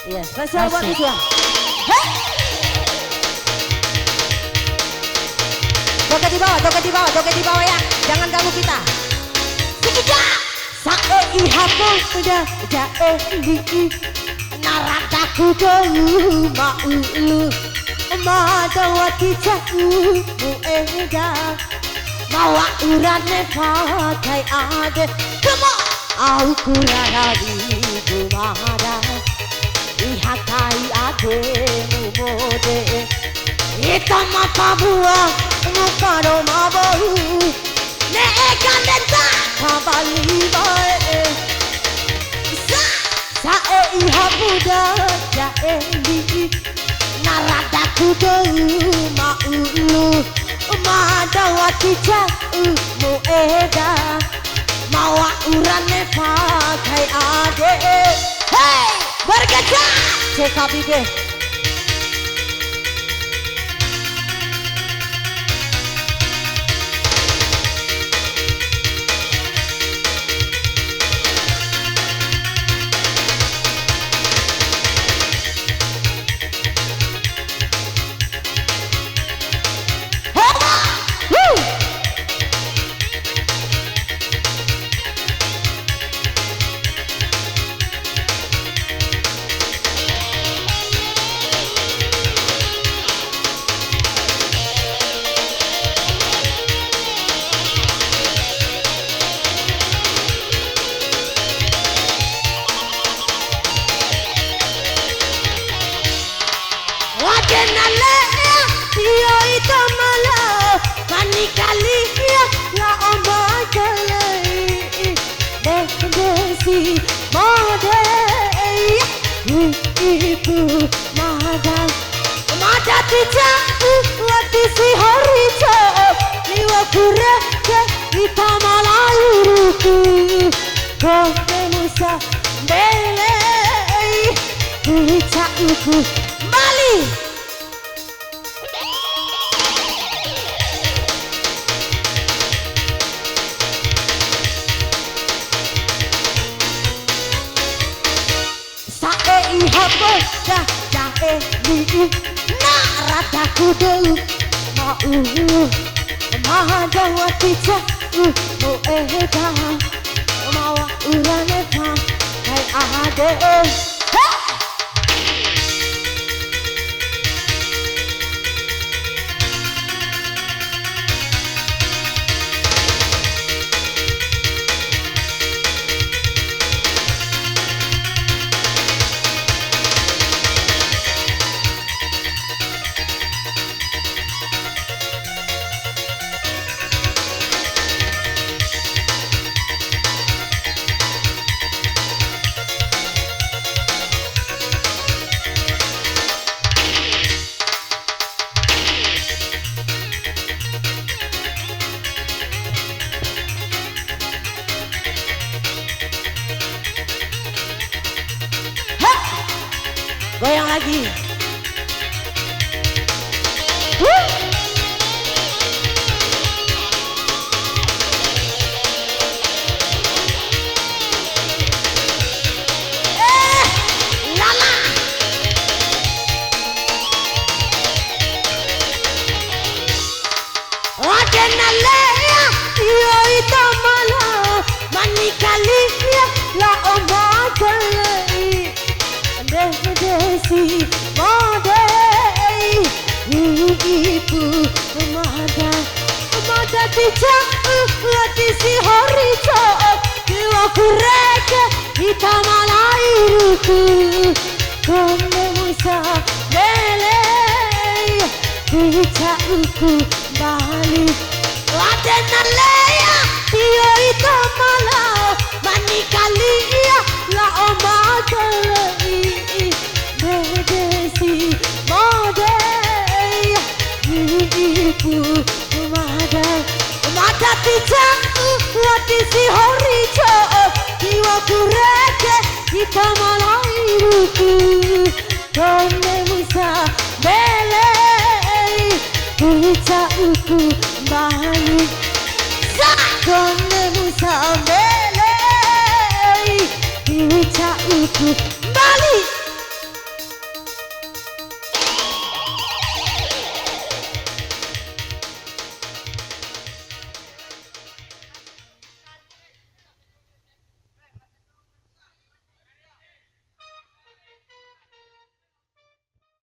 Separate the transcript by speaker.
Speaker 1: Iya, spesial buat Isya. Joget di bawah, joget di bawah, joget di bawah ya. Jangan ganggu kita. Sekejap. Sae ihamu udah jae di naradaku dulu maulu madawati jaku mueda mawa urane pakai ade kemo aku rari kumada ihakai ade mumode itama pabua mukaro mabahu ne ekandenta kabali bae sae ihamuda jae di naradaku dulu maulu madawati jaku mueda mawa urane pakai ade hey bergejak CKBB Wadenale yo itamala manikali la omakale desi mode ipu mada tija watisi horicha niwa kureke itamala uruku komemusa bele tija uku Bali sae ihamu jae di naradaku dulu mau mahadawati jaku mueda mawa urane pakai ade goyang lagi. Lama. Wadenale yo itamala manikali la omakale desi mode ipu mada tija watisi horicha niwa kureke itamala iruku komemusa bele tija uku bali wadenale yo itamala manikali la omakale desi mode ipu mada tija watisi horicha niwa kureke itamala iruku komemusa bele tija uku bali komemusa bele tija uku bali